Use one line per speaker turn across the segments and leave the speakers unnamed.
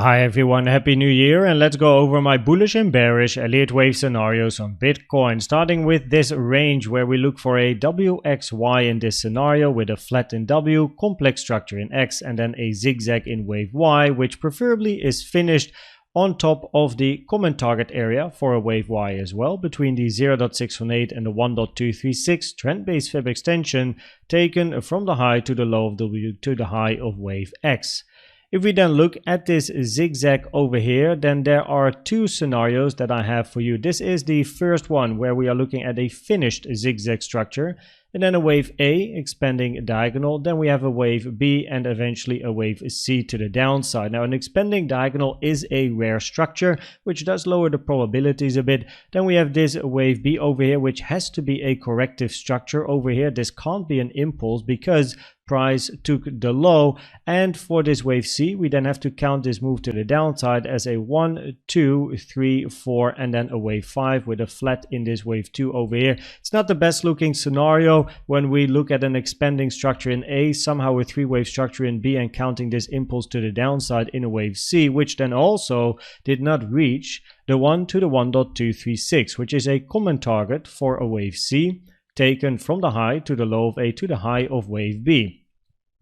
Hi everyone, happy new year, and let's go over my bullish and bearish Elliott Wave scenarios on Bitcoin, starting with this range where we look for a WXY in this scenario with a flat in W, complex structure in X, and then a zigzag in wave Y, which preferably is finished on top of the common target area for a wave Y as well, between the 0.618 and the 1.236 trend-based fib extension taken from the high to the low of W to the high of wave X. If we then look at this zigzag over here, then there are two scenarios that I have for you. This is the first one where we are looking at a finished zigzag structure, and then a wave A expanding diagonal. Then we have a wave B and eventually a wave C to the downside. Now, an expanding diagonal is a rare structure, which does lower the probabilities a bit. Then we have this wave B over here, which has to be a corrective structure over here. This can't be an impulse because price took the low, and for this wave C we then have to count this move to the downside as a 1, 2, 3, 4 and then a wave 5 with a flat in this wave 2 over here. It's not the best looking scenario when we look at an expanding structure in A, somehow a three-wave structure in B, and counting this impulse to the downside in a wave C, which then also did not reach the 1 to the 1.236, which is a common target for a wave C taken from the high to the low of A to the high of wave B.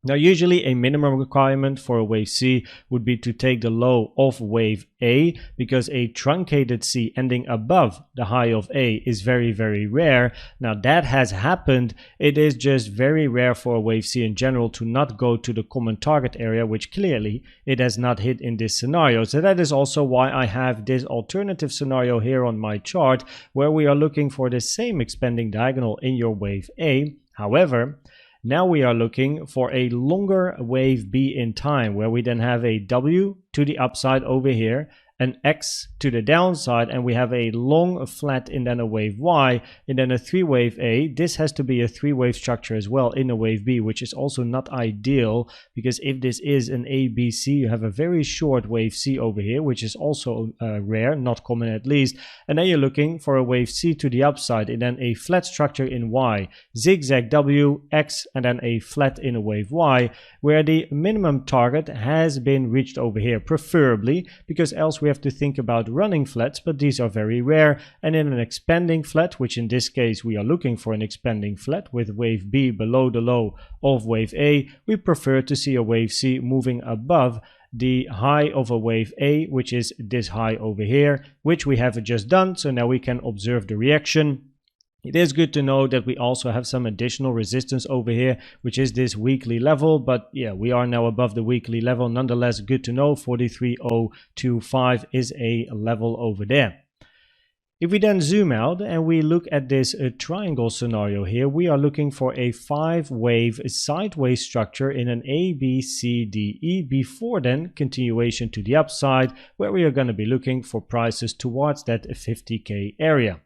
Now, usually a minimum requirement for a wave C would be to take the low of wave A, because a truncated C ending above the high of A is very, very rare. Now, that has happened. It is just very rare for a wave C in general to not go to the common target area, which clearly it has not hit in this scenario. So that is also why I have this alternative scenario here on my chart, where we are looking for the same expanding diagonal in your wave A. However, now we are looking for a longer wave B in time, where we then have a W to the upside over here, an X to the downside, and we have a long flat and then a wave Y, and then a three-wave A. This has to be a three-wave structure as well in a wave B, which is also not ideal, because if this is an ABC, you have a very short wave C over here, which is also rare, not common at least. And then you're looking for a wave C to the upside, and then a flat structure in Y, zigzag W, X, and then a flat in a wave Y, where the minimum target has been reached over here, preferably, because else we have to think about running flats, but these are very rare. And in an expanding flat, which in this case we are looking for an expanding flat with wave B below the low of wave A, we prefer to see a wave C moving above the high of a wave A, which is this high over here, which we have just done. So now we can observe the reaction. It is good to know that we also have some additional resistance over here, which is this weekly level. But yeah, we are now above the weekly level. Nonetheless, good to know 43.025 is a level over there. If we then zoom out and we look at this triangle scenario here, we are looking for a 5-wave sideways structure in an A, B, C, D, E, before then continuation to the upside, where we are going to be looking for prices towards that 50K area.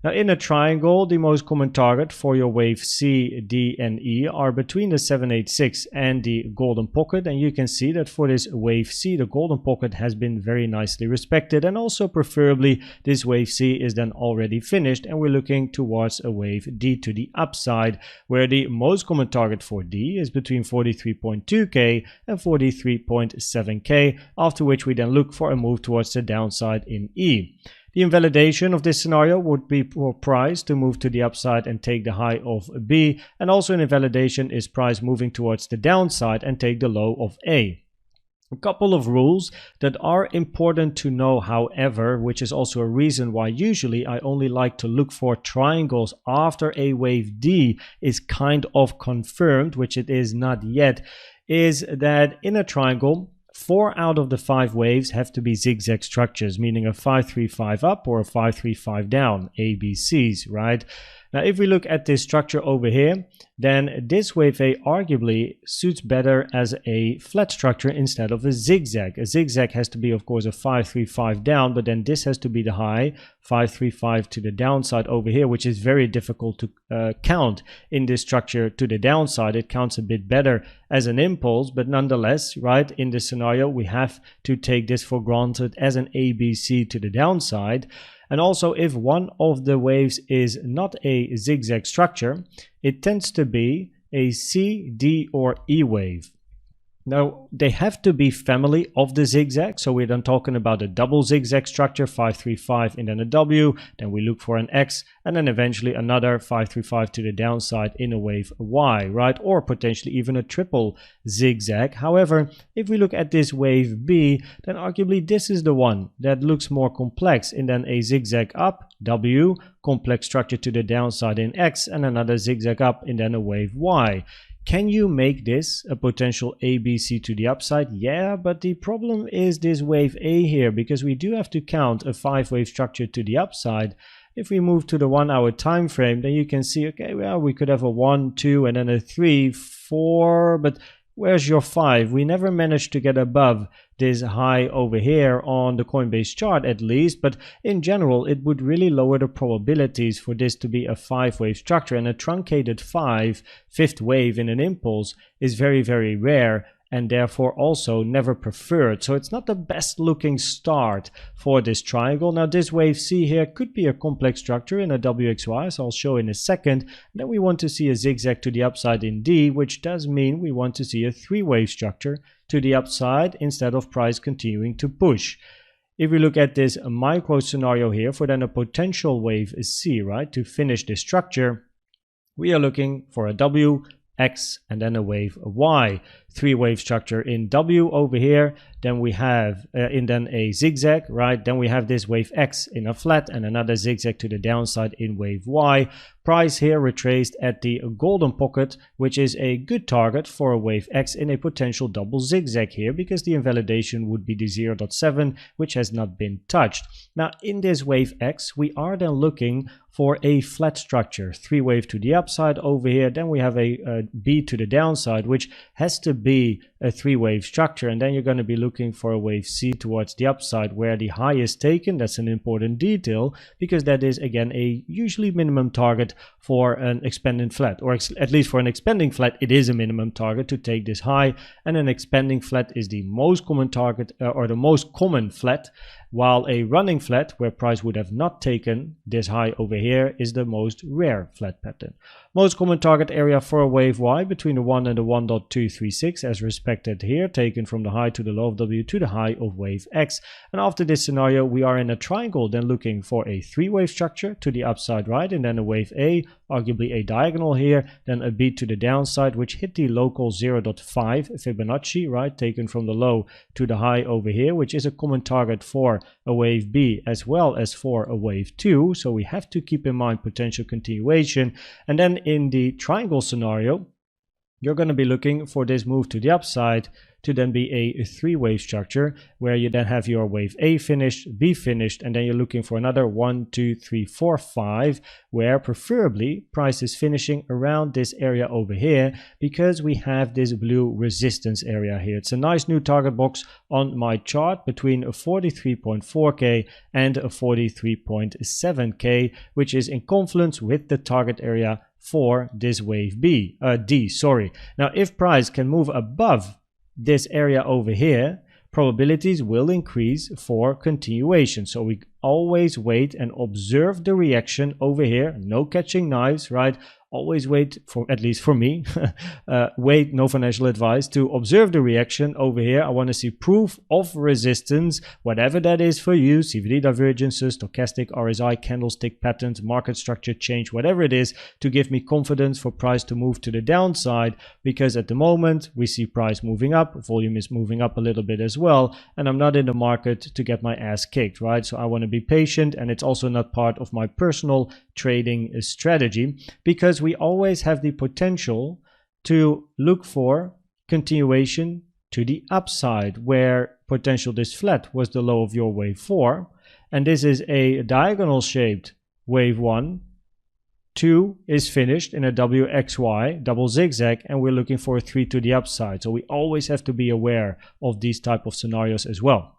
Now, in a triangle, the most common target for your wave C, D, and E are between the 786 and the golden pocket. And you can see that for this wave C, the golden pocket has been very nicely respected. And also preferably, this wave C is then already finished. And we're looking towards a wave D to the upside, where the most common target for D is between 43.2K and 43.7K, after which we then look for a move towards the downside in E. The invalidation of this scenario would be for price to move to the upside and take the high of B, and also an invalidation is price moving towards the downside and take the low of A. A couple of rules that are important to know, however, which is also a reason why usually I only like to look for triangles after a wave D is kind of confirmed, which it is not yet, is that in a triangle, 4 out of the 5 waves have to be zigzag structures, meaning a 5-3-5 up or a 5-3-5 down, ABCs, right? Now, if we look at this structure over here, then this wave A arguably suits better as a flat structure instead of a zigzag. A zigzag has to be, of course, a 5-3-5 down, but then this has to be the high 5-3-5 to the downside over here, which is very difficult to count in this structure to the downside. It counts a bit better as an impulse, but nonetheless, right, in this scenario, we have to take this for granted as an ABC to the downside. And also, if one of the waves is not a zigzag structure, it tends to be a C, D, or E wave. Now, they have to be family of the zigzag. So we're then talking about a double zigzag structure, 535 and then a W. Then we look for an X and then eventually another 535 to the downside in a wave Y, right? Or potentially even a triple zigzag. However, if we look at this wave B, then arguably this is the one that looks more complex, and then a zigzag up, W, complex structure to the downside in X, and another zigzag up and then a wave Y. Can you make this a potential ABC to the upside? Yeah, but the problem is this wave A here, because we do have to count a 5-wave structure to the upside. If we move to the 1 hour time frame, then you can see, okay, well, we could have a 1, 2, and then a 3, 4, but where's your 5? We never managed to get above this high over here on the Coinbase chart at least, but in general it would really lower the probabilities for this to be a 5-wave structure, and a truncated 5th wave in an impulse is very, very rare and therefore also never preferred. So it's not the best looking start for this triangle. Now this wave C here could be a complex structure in a WXY, so I'll show in a second. And then we want to see a zigzag to the upside in D, which does mean we want to see a 3-wave structure to the upside instead of price continuing to push. If we look at this micro scenario here for then a potential wave C, right, to finish this structure, we are looking for a W, X, and then a wave Y. 3-wave structure in W over here, then we have then a zigzag, right? Then we have this wave X in a flat and another zigzag to the downside in wave Y. Price here retraced at the golden pocket, which is a good target for a wave X in a potential double zigzag here, because the invalidation would be the 0.7, which has not been touched. Now in this wave X, we are then looking for a flat structure, 3-wave to the upside over here. Then we have a B to the downside, which has to be a 3-wave structure, and then you're going to be looking for a wave C towards the upside where the high is taken. That's an important detail, because that is again a usually minimum target for an expanding flat, or at least for an expanding flat it is a minimum target to take this high, and an expanding flat is the most common target or the most common flat, while a running flat where price would have not taken this high over here is the most rare flat pattern. Most common target area for a wave Y between the 1 and the 1.236 as respected here, taken from the high to the low of W to the high of wave X. And after this scenario we are in a triangle, then looking for a 3-wave structure to the upside, right, and then a wave A, arguably a diagonal here, then a B to the downside, which hit the local 0.5 Fibonacci, right, taken from the low to the high over here, which is a common target for a wave B as well as for a wave 2. So we have to keep in mind potential continuation. And then in the triangle scenario, you're going to be looking for this move to the upside to then be a 3-wave structure, where you then have your wave A finished, B finished, and then you're looking for another 1, 2, 3, 4, 5, where preferably price is finishing around this area over here, because we have this blue resistance area here. It's a nice new target box on my chart between a 43.4k and a 43.7k, which is in confluence with the target area for this wave D. Now if price can move above this area over here, probabilities will increase for continuation. So we always wait and observe the reaction over here. No catching knives, right? Always wait, for at least for me, wait, no financial advice, to observe the reaction over here. I want to see proof of resistance, whatever that is for you, CVD divergences, stochastic, RSI, candlestick patterns, market structure change, whatever it is, to give me confidence for price to move to the downside, because at the moment we see price moving up, volume is moving up a little bit as well, and I'm not in the market to get my ass kicked, right? So I want to be patient, and it's also not part of my personal trading strategy, because we always have the potential to look for continuation to the upside, where potential this flat was the low of your wave 4, and this is a diagonal shaped wave 1. 2 is finished in a WXY double zigzag, and we're looking for a 3 to the upside. So we always have to be aware of these type of scenarios as well.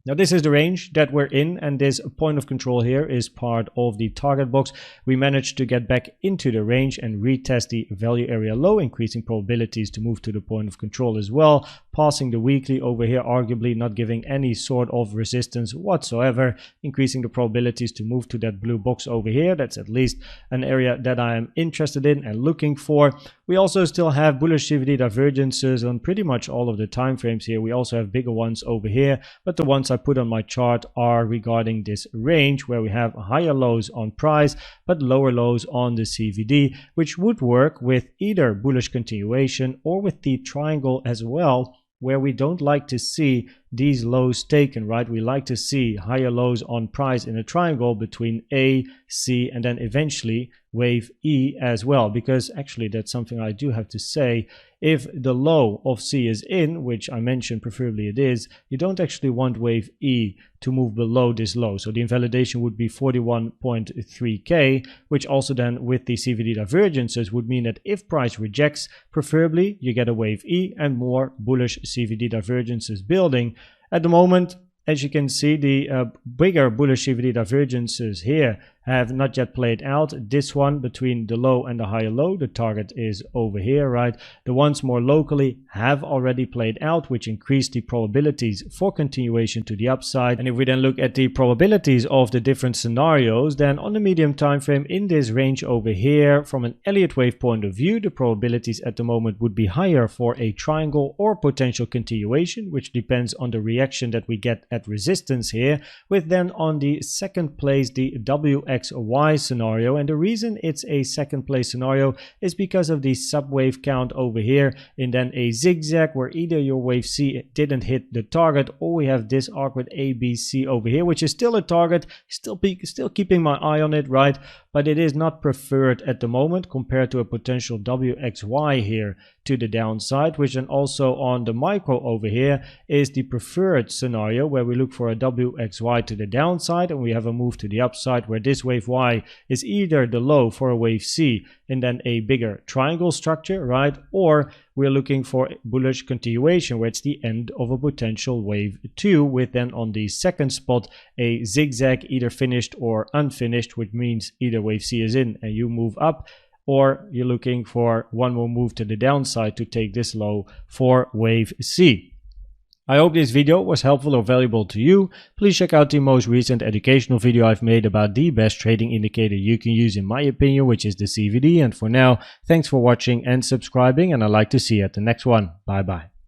Now this is the range that we're in, and this point of control here is part of the target box. We managed to get back into the range and retest the value area low, increasing probabilities to move to the point of control as well, passing the weekly over here, arguably not giving any sort of resistance whatsoever, increasing the probabilities to move to that blue box over here. That's at least an area that I am interested in and looking for. We also still have bullish CVD divergences on pretty much all of the time frames here. We also have bigger ones over here, but the ones I put on my chart are regarding this range where we have higher lows on price but lower lows on the CVD, which would work with either bullish continuation or with the triangle as well, where we don't like to see these lows taken, right? We like to see higher lows on price in a triangle between A, C, and then eventually wave E as well, because actually that's something I do have to say. If the low of C is in, which I mentioned preferably it is, you don't actually want wave E to move below this low. So the invalidation would be 41.3k, which also then with the CVD divergences would mean that if price rejects, preferably you get a wave E and more bullish CVD divergences building. At the moment, as you can see, the bigger bullish CVD divergences here have not yet played out. This one between the low and the higher low, the target is over here, right? The ones more locally have already played out, which increase the probabilities for continuation to the upside. And if we then look at the probabilities of the different scenarios, then on the medium time frame in this range over here, from an Elliott Wave point of view, the probabilities at the moment would be higher for a triangle or potential continuation, which depends on the reaction that we get at resistance here, with then on the second place the WXY scenario. And the reason it's a second place scenario is because of the subwave count over here, and then a zigzag where either your wave C didn't hit the target, or we have this awkward ABC over here, which is still a target, still keeping my eye on it, right? But it is not preferred at the moment compared to a potential WXY here to the downside, which then also on the micro over here is the preferred scenario where we look for a WXY to the downside and we have a move to the upside where this wave Y is either the low for a wave C and then a bigger triangle structure, right? Or we're looking for bullish continuation where it's the end of a potential wave 2 with then on the second spot a zigzag either finished or unfinished, which means either wave C is in and you move up, or you're looking for one more move to the downside to take this low for wave C. I hope this video was helpful or valuable to you. Please check out the most recent educational video I've made about the best trading indicator you can use in my opinion, which is the CVD. And for now, thanks for watching and subscribing, and I'd like to see you at the next one. Bye bye.